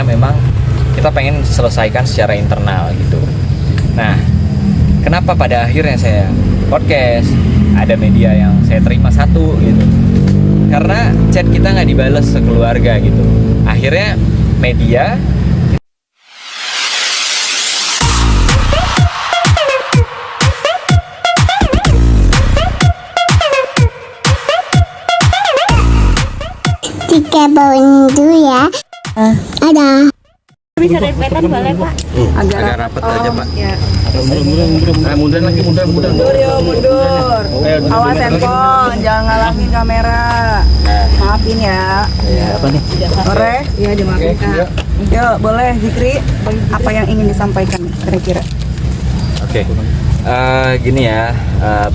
memang kita pengen selesaikan secara internal gitu. Nah, kenapa pada akhirnya saya podcast, ada media yang saya terima satu gitu, karena chat kita nggak dibales sekeluarga gitu. Akhirnya media Tiga bawang dulu ya. Ada. Bisa repetan boleh Pak? agak rapet aja Pak. Ya. Mundur lagi, mundur. Mundur yuk, mundur. Awas handphone, jangan ngalangin kamera. Maafin ya. Apa nih? Boleh? Iya dimaafin Kak. Yuk, boleh Zikri. Apa yang ingin disampaikan kira-kira? Oke. Gini ya,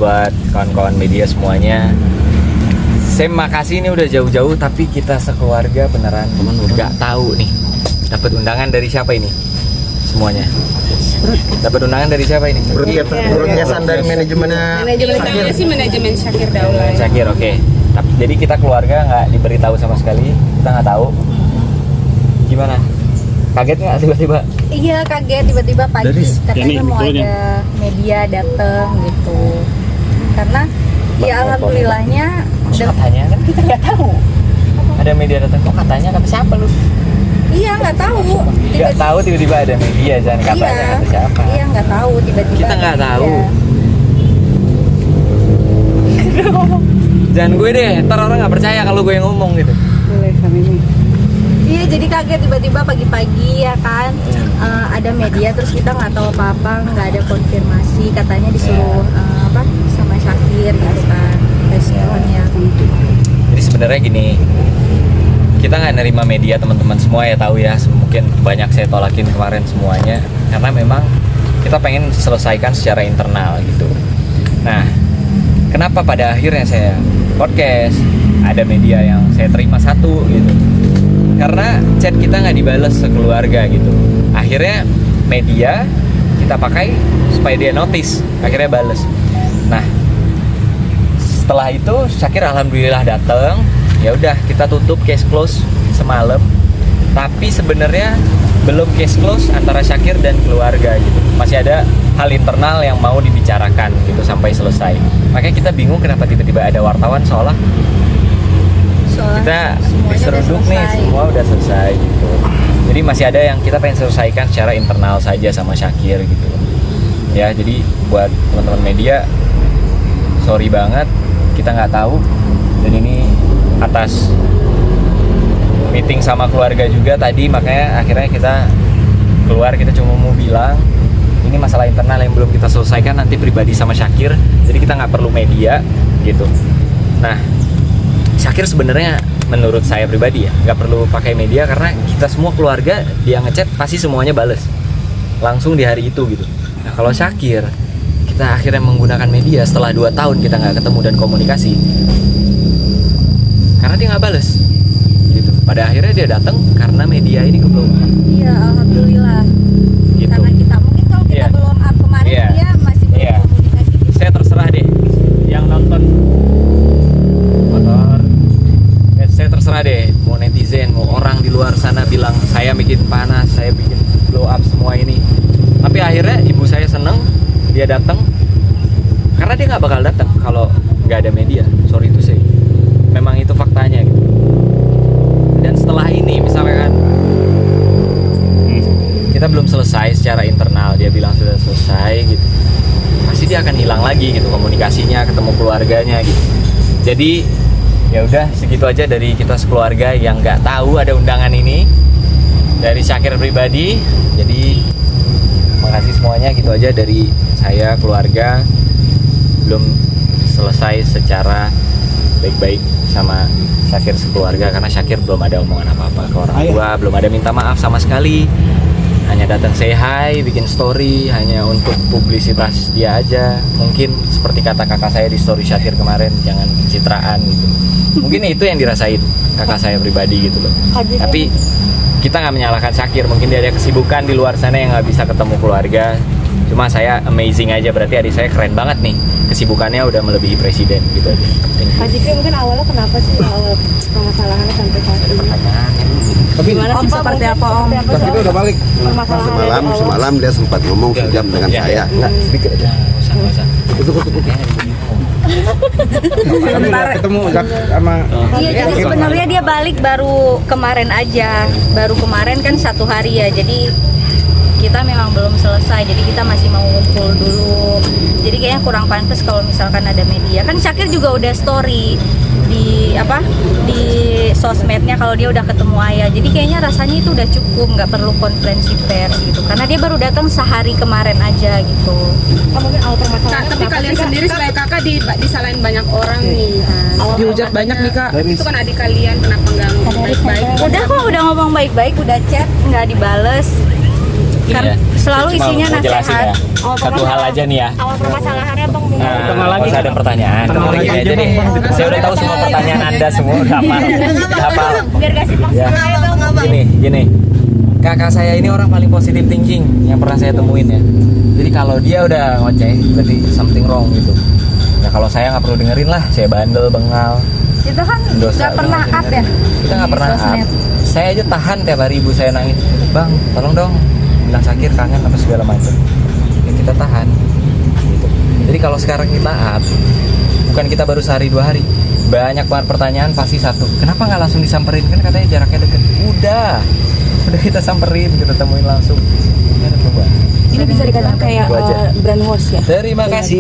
buat kawan-kawan media semuanya. Saya makasih ini udah jauh-jauh, tapi kita sekeluarga beneran nggak tahu nih dapat undangan dari siapa ini semuanya. Dapat undangan dari siapa ini? Broadcastan dari manajemennya Manajemen sih manajemen Syakir Daulay. Syakir, oke. Tapi jadi kita keluarga nggak diberitahu sama sekali, kita nggak tahu. Gimana? Kaget nggak tiba-tiba? Iya kaget tiba-tiba pagi katanya mau ada media dateng gitu. Karena ya alhamdulillahnya Katanya kan kita nggak tahu. Ada media datang, kok katanya kata siapa lu? iya nggak tahu. Nggak tahu tiba-tiba ada media, jangan katanya Iya, kata siapa. iya nggak tahu tiba-tiba. Kita nggak ada tahu. media. Jangan gue deh, ntar orang nggak percaya kalau gue yang ngomong gitu. Boleh kami ini. Iya jadi kaget tiba-tiba pagi-pagi ya kan. Ada media terus kita nggak tahu apa-apa, nggak ada konfirmasi, katanya disuruh apa sama Syakir kan respon ya. Jadi sebenarnya gini, kita nggak nerima media teman-teman semua ya tahu ya, mungkin banyak saya tolakin kemarin semuanya karena memang kita pengen selesaikan secara internal gitu. Nah, kenapa pada akhirnya saya podcast, ada media yang saya terima satu gitu, karena chat kita nggak dibales sekeluarga gitu. Akhirnya media kita pakai supaya dia notice, akhirnya bales. Nah, setelah itu Syakir alhamdulillah datang. Ya udah kita tutup case close semalam. Tapi sebenarnya belum case close antara Syakir dan keluarga gitu. Masih ada hal internal yang mau dibicarakan gitu sampai selesai. Makanya kita bingung kenapa tiba-tiba ada wartawan seolah kita diseruduk nih semua udah selesai gitu. Jadi masih ada yang kita pengen selesaikan secara internal saja sama Syakir gitu. Ya jadi buat teman-teman media sorry banget kita nggak tahu, dan ini atas meeting sama keluarga juga tadi, makanya akhirnya kita keluar, kita cuma mau bilang ini masalah internal yang belum kita selesaikan, nanti pribadi sama Syakir, jadi kita nggak perlu media gitu. Nah, Syakir sebenarnya menurut saya pribadi ya nggak perlu pakai media karena kita semua keluarga dia ngechat pasti semuanya bales langsung di hari itu gitu. Nah kalau Syakir kita akhirnya menggunakan media setelah 2 tahun kita nggak ketemu dan komunikasi karena dia nggak bales gitu. Pada akhirnya dia datang karena media ini belum. Iya alhamdulillah. Gitu. Karena kita mungkin kalau kita Iya. belum up kemarin Iya. dia masih belum Iya. komunikasi. Saya terserah deh yang nonton motor. Ya, saya terserah deh mau netizen mau orang di luar sana bilang saya bikin panas, saya bikin blow up semua ini. Tapi akhirnya ibu saya seneng dia datang karena dia nggak bakal datang kalau nggak ada media. Sorry itu sih. Memang itu faktanya gitu. Dan setelah ini misalkan kita belum selesai secara internal, dia bilang sudah selesai gitu, pasti dia akan hilang lagi gitu komunikasinya, ketemu keluarganya gitu. Jadi ya udah segitu aja dari kita sekeluarga yang nggak tahu ada undangan ini dari Syakir pribadi. Jadi makasih semuanya, gitu aja dari saya keluarga. Belum selesai secara baik-baik sama Syakir sekeluarga karena Syakir belum ada omongan apa-apa ke orang tua, belum ada minta maaf sama sekali, hanya datang say hi, bikin story hanya untuk publisitas dia aja. Mungkin seperti kata kakak saya di story Syakir kemarin, jangan pencitraan gitu. Mungkin itu yang dirasain kakak saya pribadi gitu loh. Tapi kita nggak menyalahkan Syakir, mungkin dia ada kesibukan di luar sana yang nggak bisa ketemu keluarga. Cuma saya amazing aja, berarti adik saya keren banget nih, kesibukannya udah melebihi presiden gitu aja. Thank you. Pak Jikri mungkin awalnya kenapa sih awal permasalahannya sampai saat ini? Pertanyaan. Tapi Gimana sih seperti apa Om? pas kita udah balik. Semalam dia sempat ngomong sejam dengan saya. Enggak, sedikit aja. Nggak usah. Kutuk. Kami udah ketemu sama Iya, jadi sebenarnya dia balik baru kemarin aja. Baru kemarin kan 1 hari ya. Jadi kita memang belum selesai. Jadi kita masih mau ngumpul dulu. Jadi kayaknya kurang pantas kalau misalkan ada media. Kan Syakir juga udah story di sosmednya kalau dia udah ketemu ayah. Jadi kayaknya rasanya itu udah cukup, nggak perlu konferensi pers gitu. Karena dia baru datang sehari kemarin aja gitu. Mungkin awal permasalahan. Tapi kalian sendiri sebagai kakak disalahin banyak orang nih. Dihujat banyak nih Kak. Itu kan adik kalian, kenapa nggak ngomong baik-baik? Udah kok, udah ngomong baik-baik, udah chat, nggak dibales. Kan Iya. selalu Cuma isinya mau jelasin nasihat. ya. Satu hal aja nih ya. Awal permasalahannya Bang. Nah, nggak usah ada pertanyaan. Lagi aja deh. Saya udah tahu semua pertanyaan Anda semua udah hafal. Biar gak sih Ya. Gini. Kakak saya ini orang paling positive thinking yang pernah saya temuin ya. Jadi kalau dia udah ngoceh, berarti something wrong gitu. Ya kalau saya nggak perlu dengerin lah, saya bandel, bengal. Itu kan Dosa nggak pernah doang up ya. dengerin. Kita nggak di pernah up. sosmed. Saya aja tahan tiap hari ibu saya nangis. Bang, tolong dong bilang Syakir kangen apa segala macam. Ya kita tahan. Gitu. Jadi kalau sekarang kita up, bukan kita baru sehari 2 hari. Banyak banget pertanyaan pasti satu. Kenapa nggak langsung disamperin? Kan katanya jaraknya deket. Udah kita samperin, kita temuin langsung. Ini ada perubahan. Ini bisa dikatakan kayak Itu aja. brand horse ya. Terima kasih.